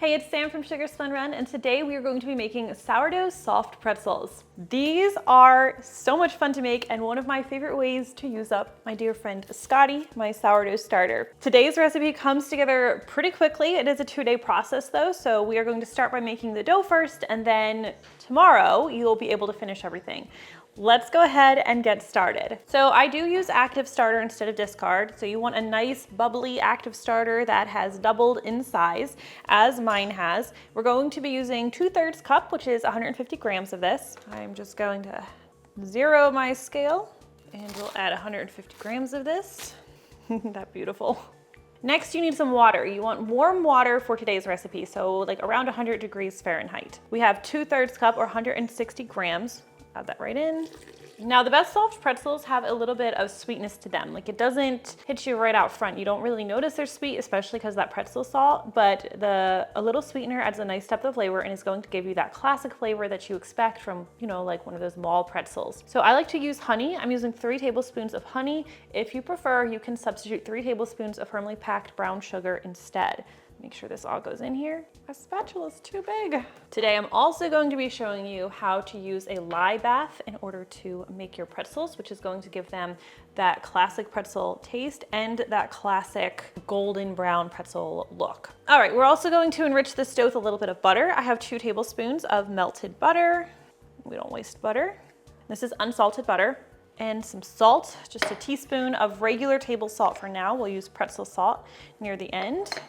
Hey, it's Sam from Sugar Spun Run, and today we are going to be making sourdough soft pretzels. These are so much fun to make and one of my favorite ways to use up my dear friend Scotty, my sourdough starter. Today's recipe comes together pretty quickly. It is a 2-day process though, so we are going to start by making the dough first, and then tomorrow you'll be able to finish everything. Let's go ahead and get started. So I do use active starter instead of discard. So you want a nice bubbly active starter that has doubled in size, as mine has. We're going to be using 2/3 cup, which is 150 grams of this. I'm just going to zero my scale and we'll add 150 grams of this. That beautiful. Next, you need some water. You want warm water for today's recipe, so like around 100 degrees Fahrenheit. We have 2/3 cup or 160 grams. Add that right in. Now the best soft pretzels have a little bit of sweetness to them. Like it doesn't hit you right out front. You don't really notice they're sweet, especially because of that pretzel salt, but a little sweetener adds a nice depth of flavor and is going to give you that classic flavor that you expect from, you know, like one of those mall pretzels. So I like to use honey. I'm using 3 tablespoons of honey. If you prefer, you can substitute 3 tablespoons of firmly packed brown sugar instead. Make sure this all goes in here. My spatula is too big. Today I'm also going to be showing you how to use a lye bath in order to make your pretzels, which is going to give them that classic pretzel taste and that classic golden brown pretzel look. All right, we're also going to enrich this dough with a little bit of butter. I have 2 tablespoons of melted butter. We don't waste butter. This is unsalted butter. And some salt, just a teaspoon of regular table salt for now. We'll use pretzel salt near the end.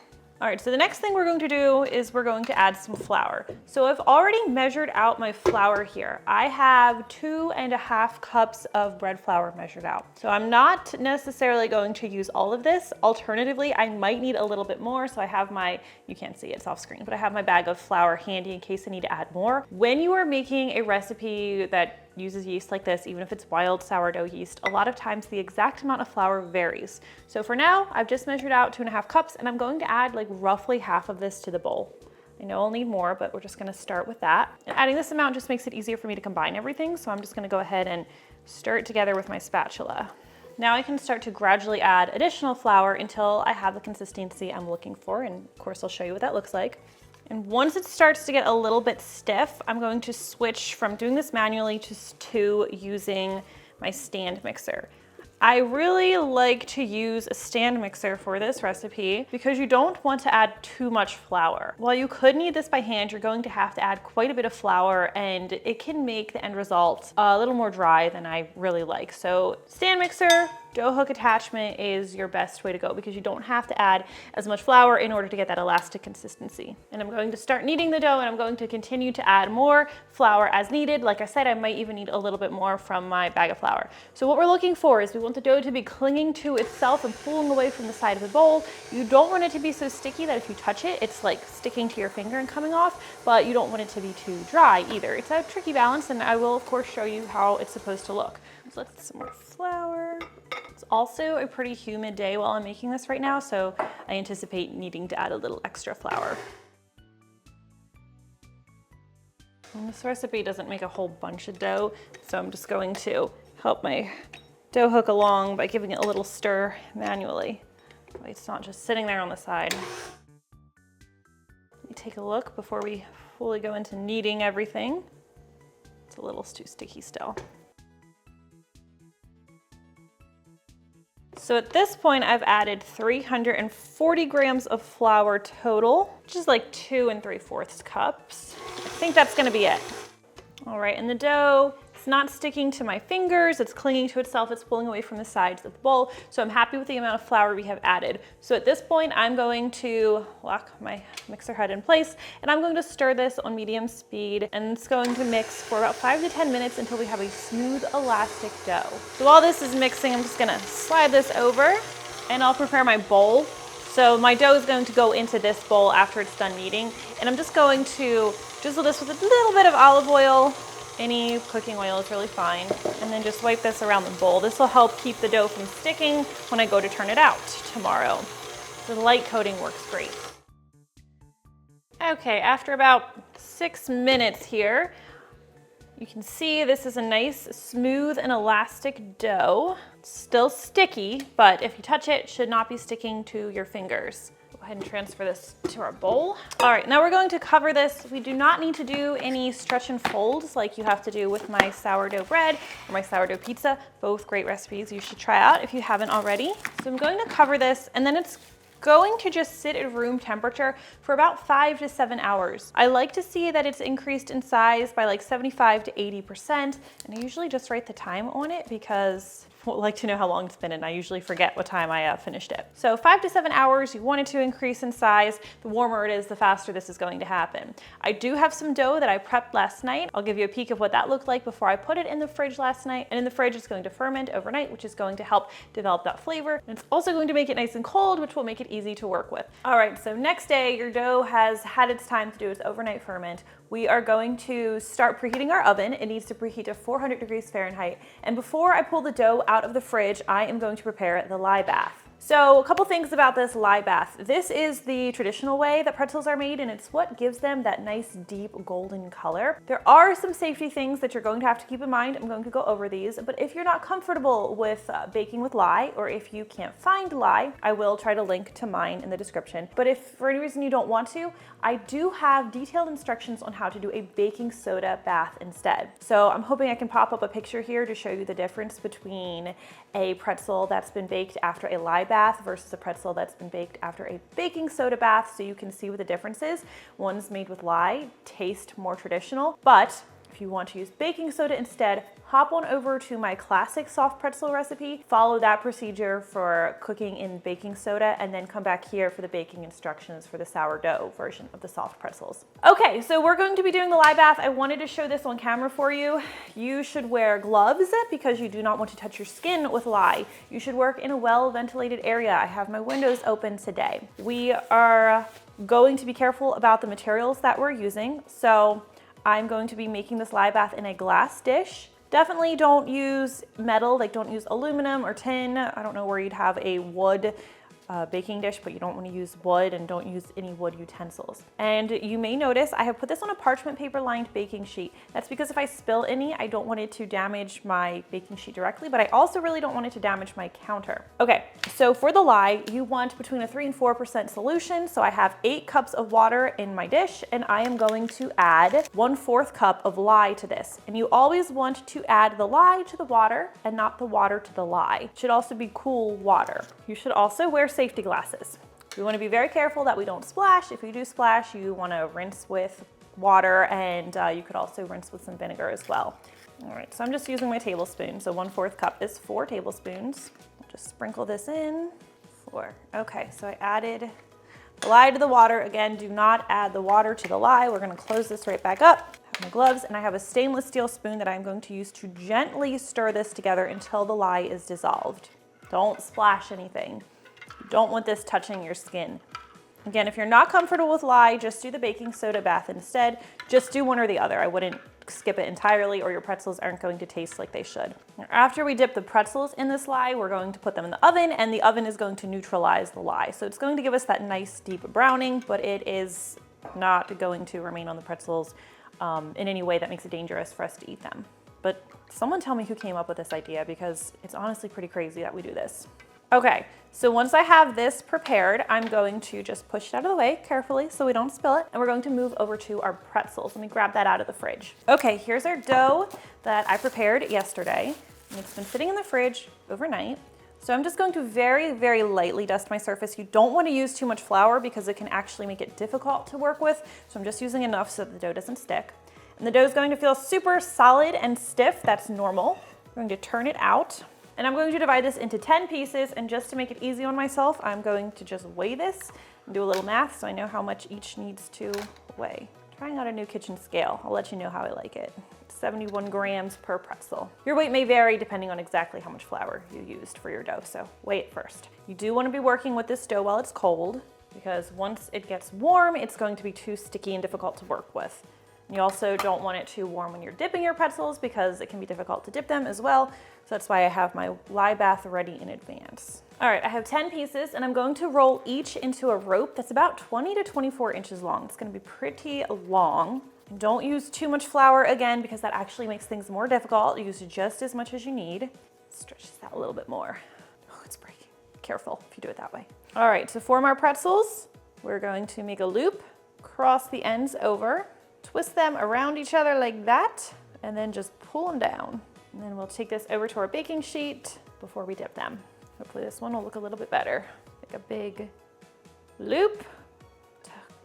All right, so the next thing we're going to do is we're going to add some flour. So I've already measured out my flour here. I have 2.5 cups of bread flour measured out. So I'm not necessarily going to use all of this. Alternatively, I might need a little bit more. So I have my, you can't see it, it's off screen, but I have my bag of flour handy in case I need to add more. When you are making a recipe that uses yeast like this, even if it's wild sourdough yeast, a lot of times the exact amount of flour varies. So for now, I've just measured out 2.5 cups and I'm going to add like roughly half of this to the bowl. I know I'll need more, but we're just gonna start with that. And adding this amount just makes it easier for me to combine everything. So I'm just gonna go ahead and stir it together with my spatula. Now I can start to gradually add additional flour until I have the consistency I'm looking for. And of course, I'll show you what that looks like. And once it starts to get a little bit stiff, I'm going to switch from doing this manually to using my stand mixer. I really like to use a stand mixer for this recipe because you don't want to add too much flour. While you could knead this by hand, you're going to have to add quite a bit of flour and it can make the end result a little more dry than I really like. So stand mixer, dough hook attachment is your best way to go because you don't have to add as much flour in order to get that elastic consistency. And I'm going to start kneading the dough and I'm going to continue to add more flour as needed. Like I said, I might even need a little bit more from my bag of flour. So what we're looking for is we want the dough to be clinging to itself and pulling away from the side of the bowl. You don't want it to be so sticky that if you touch it, it's like sticking to your finger and coming off, but you don't want it to be too dry either. It's a tricky balance and I will of course show you how it's supposed to look. So let's get some more flour. It's also a pretty humid day while I'm making this right now, so I anticipate needing to add a little extra flour. And this recipe doesn't make a whole bunch of dough, so I'm just going to help my dough hook along by giving it a little stir manually. It's not just sitting there on the side. Let me take a look before we fully go into kneading everything. It's a little too sticky still. So at this point, I've added 340 grams of flour total, which is like 2 3/4 cups. I think that's gonna be it. All right, and the dough, it's not sticking to my fingers, it's clinging to itself, it's pulling away from the sides of the bowl. So I'm happy with the amount of flour we have added. So at this point, I'm going to lock my mixer head in place and I'm going to stir this on medium speed and it's going to mix for about 5 to 10 minutes until we have a smooth, elastic dough. So while this is mixing, I'm just gonna slide this over and I'll prepare my bowl. So my dough is going to go into this bowl after it's done kneading and I'm just going to drizzle this with a little bit of olive oil. Any cooking oil is really fine. And then just wipe this around the bowl. This will help keep the dough from sticking when I go to turn it out tomorrow. The light coating works great. Okay, after about 6 minutes here, you can see this is a nice, smooth and elastic dough. It's still sticky, but if you touch it, it should not be sticking to your fingers. Go ahead and transfer this to our bowl. All right, now we're going to cover this. We do not need to do any stretch and folds like you have to do with my sourdough bread or my sourdough pizza. Both great recipes you should try out if you haven't already. So I'm going to cover this, and then it's going to just sit at room temperature for about 5 to 7 hours. I like to see that it's increased in size by like 75 to 80%, and I usually just write the time on it because I like to know how long it's been, and I usually forget what time I finished it. So 5 to 7 hours, you want it to increase in size. The warmer it is, the faster this is going to happen. I do have some dough that I prepped last night. I'll give you a peek of what that looked like before I put it in the fridge last night. And in the fridge, it's going to ferment overnight, which is going to help develop that flavor. And it's also going to make it nice and cold, which will make it easy to work with. All right, so next day, your dough has had its time to do its overnight ferment. We are going to start preheating our oven. It needs to preheat to 400 degrees Fahrenheit. And before I pull the dough out of the fridge, I am going to prepare the lye bath. So a couple things about this lye bath. This is the traditional way that pretzels are made, and it's what gives them that nice deep golden color. There are some safety things that you're going to have to keep in mind. I'm going to go over these, but if you're not comfortable with baking with lye, or if you can't find lye, I will try to link to mine in the description. But if for any reason you don't want to, I do have detailed instructions on how to do a baking soda bath instead. So I'm hoping I can pop up a picture here to show you the difference between a pretzel that's been baked after a lye bath versus a pretzel that's been baked after a baking soda bath, so you can see what the difference is. One's made with lye, taste more traditional, but if you want to use baking soda instead, hop on over to my classic soft pretzel recipe, follow that procedure for cooking in baking soda, and then come back here for the baking instructions for the sourdough version of the soft pretzels. Okay, so we're going to be doing the lye bath. I wanted to show this on camera for you. You should wear gloves because you do not want to touch your skin with lye. You should work in a well-ventilated area. I have my windows open today. We are going to be careful about the materials that we're using. So I'm going to be making this lye bath in a glass dish. Definitely don't use metal, like don't use aluminum or tin. I don't know where you'd have a wood baking dish, but you don't want to use wood, and don't use any wood utensils. And you may notice I have put this on a parchment paper lined baking sheet. That's because if I spill any, I don't want it to damage my baking sheet directly, but I also really don't want it to damage my counter. Okay, so for the lye, you want between a 3 and 4% solution. So I have 8 cups of water in my dish, and I am going to add 1/4 cup of lye to this. And you always want to add the lye to the water and not the water to the lye. It should also be cool water. You should also wear safety glasses. We want to be very careful that we don't splash. If you do splash, you want to rinse with water, and you could also rinse with some vinegar as well. All right, so I'm just using my tablespoon. So 1/4 cup is 4 tablespoons. I'll just sprinkle this in. 4. Okay, so I added the lye to the water. Again, do not add the water to the lye. We're going to close this right back up. I have my gloves, and I have a stainless steel spoon that I'm going to use to gently stir this together until the lye is dissolved. Don't splash anything. You don't want this touching your skin. Again, if you're not comfortable with lye, just do the baking soda bath instead. Just do one or the other. I wouldn't skip it entirely, or your pretzels aren't going to taste like they should. After we dip the pretzels in this lye, we're going to put them in the oven, and the oven is going to neutralize the lye. So it's going to give us that nice deep browning, but it is not going to remain on the pretzels in any way that makes it dangerous for us to eat them. But someone tell me who came up with this idea, because it's honestly pretty crazy that we do this. Okay, so once I have this prepared, I'm going to just push it out of the way carefully so we don't spill it, and we're going to move over to our pretzels. Let me grab that out of the fridge. Okay, here's our dough that I prepared yesterday, and it's been sitting in the fridge overnight. So I'm just going to very, very lightly dust my surface. You don't want to use too much flour because it can actually make it difficult to work with. So I'm just using enough so that the dough doesn't stick. And the dough is going to feel super solid and stiff. That's normal. I'm going to turn it out. And I'm going to divide this into 10 pieces, and just to make it easy on myself, I'm going to just weigh this and do a little math so I know how much each needs to weigh. Trying out a new kitchen scale. I'll let you know how I like it. 71 grams per pretzel. Your weight may vary depending on exactly how much flour you used for your dough, so weigh it first. You do want to be working with this dough while it's cold, because once it gets warm, it's going to be too sticky and difficult to work with. You also don't want it too warm when you're dipping your pretzels, because it can be difficult to dip them as well. So that's why I have my lye bath ready in advance. All right, I have 10 pieces, and I'm going to roll each into a rope that's about 20 to 24 inches long. It's going to be pretty long. And don't use too much flour again, because that actually makes things more difficult. Use just as much as you need. Stretch this out a little bit more. Oh, it's breaking. Careful if you do it that way. All right, to form our pretzels, We're going to make a loop, cross the ends over, twist them around each other like that, and then just pull them down. And then we'll take this over to our baking sheet before we dip them. Hopefully this one will look a little bit better. Make a big loop,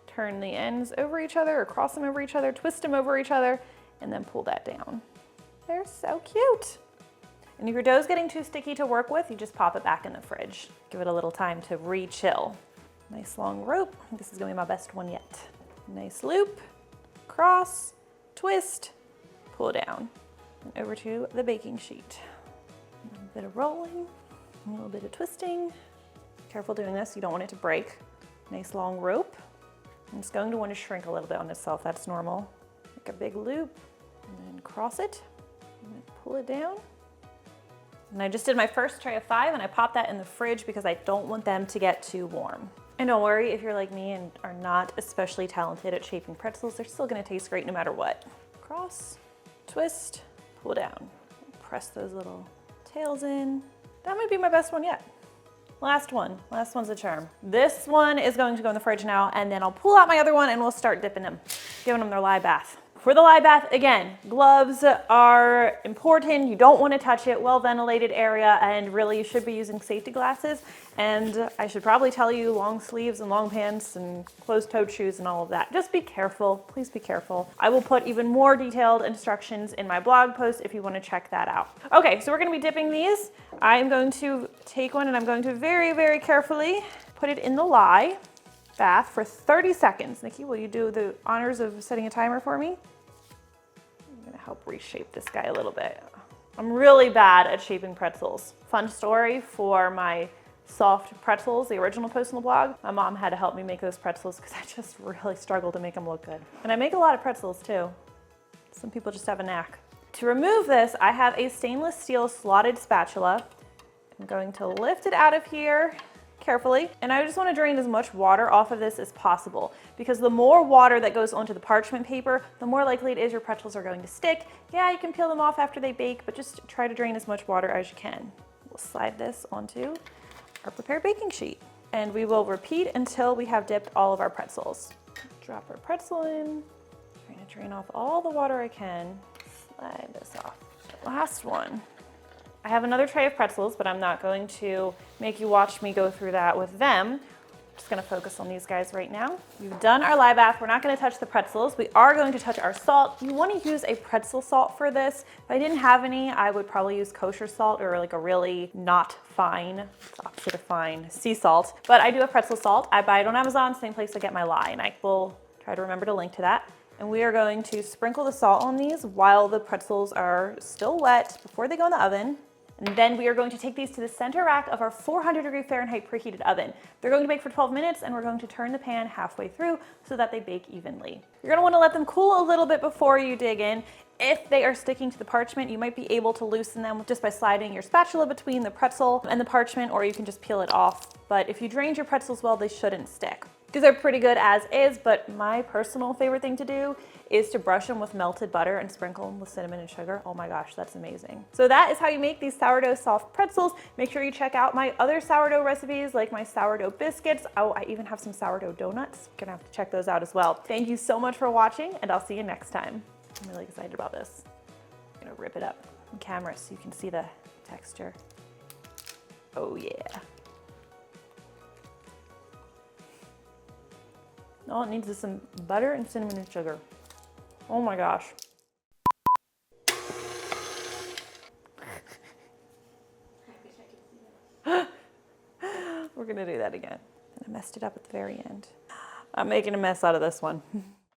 turn the ends over each other or cross them over each other, twist them over each other, and then pull that down. They're so cute. And if your dough's getting too sticky to work with, you just pop it back in the fridge. Give it a little time to re-chill. Nice long rope. This is gonna be my best one yet. Nice loop, cross, twist, pull down, and over to the baking sheet. A little bit of rolling, a little bit of twisting. Careful doing this, you don't want it to break. Nice long rope. And it's going to want to shrink a little bit on itself, that's normal. Make a big loop, and then cross it, and then pull it down. And I just did my first tray of 5 and I popped that in the fridge because I don't want them to get too warm. And don't worry if you're like me and are not especially talented at shaping pretzels, they're still gonna taste great no matter what. Cross, twist, pull down. Press those little tails in. That might be my best one yet. Last one's a charm. This one is going to go in the fridge now, and then I'll pull out my other one and we'll start dipping them, giving them their live bath. For the live bath, again, gloves are important. You don't want to touch it, well-ventilated area, and really you should be using safety glasses. And I should probably tell you long sleeves and long pants and closed-toed shoes and all of that. Just be careful, please be careful. I will put even more detailed instructions in my blog post if you want to check that out. Okay, so we're going to be dipping these. I'm going to take one and I'm going to very, very carefully put it in the lye bath for 30 seconds. Nikki, will you do the honors of setting a timer for me? I'm gonna help reshape this guy a little bit. I'm really bad at shaping pretzels. Fun story for my soft pretzels, the original post on the blog. My mom had to help me make those pretzels because I just really struggled to make them look good. And I make a lot of pretzels too. Some people just have a knack. To remove this, I have a stainless steel slotted spatula. I'm going to lift it out of here carefully, and I just want to drain as much water off of this as possible, because the more water that goes onto the parchment paper, the more likely it is your pretzels are going to stick. Yeah, you can peel them off after they bake, but just try to drain as much water as you can. We'll slide this onto our prepared baking sheet, and we will repeat until we have dipped all of our pretzels. Drop our pretzel in, trying to drain off all the water I can. Slide this off. Last one. I have another tray of pretzels, but I'm not going to make you watch me go through that with them. I'm just gonna focus on these guys right now. We've done our lye bath. We're not gonna touch the pretzels. We are going to touch our salt. You wanna use a pretzel salt for this. If I didn't have any, I would probably use kosher salt or like a really not fine, it's the opposite of fine, sea salt. But I do have pretzel salt. I buy it on Amazon, same place I get my lye, and I will try to remember to link to that. And we are going to sprinkle the salt on these while the pretzels are still wet before they go in the oven. And then we are going to take these to the center rack of our 400-degree Fahrenheit preheated oven. They're going to bake for 12 minutes, and we're going to turn the pan halfway through so that they bake evenly. You're gonna wanna let them cool a little bit before you dig in. If they are sticking to the parchment, you might be able to loosen them just by sliding your spatula between the pretzel and the parchment, or you can just peel it off. But if you drained your pretzels well, they shouldn't stick. These are pretty good as is, but my personal favorite thing to do is to brush them with melted butter and sprinkle them with cinnamon and sugar. Oh my gosh, that's amazing. So that is how you make these sourdough soft pretzels. Make sure you check out my other sourdough recipes, like my sourdough biscuits. Oh, I even have some sourdough donuts. You're gonna have to check those out as well. Thank you so much for watching, and I'll see you next time. I'm really excited about this. I'm gonna rip it up on camera so you can see the texture. Oh yeah. All it needs is some butter and cinnamon and sugar. Oh my gosh. We're gonna do that again. And I messed it up at the very end. I'm making a mess out of this one.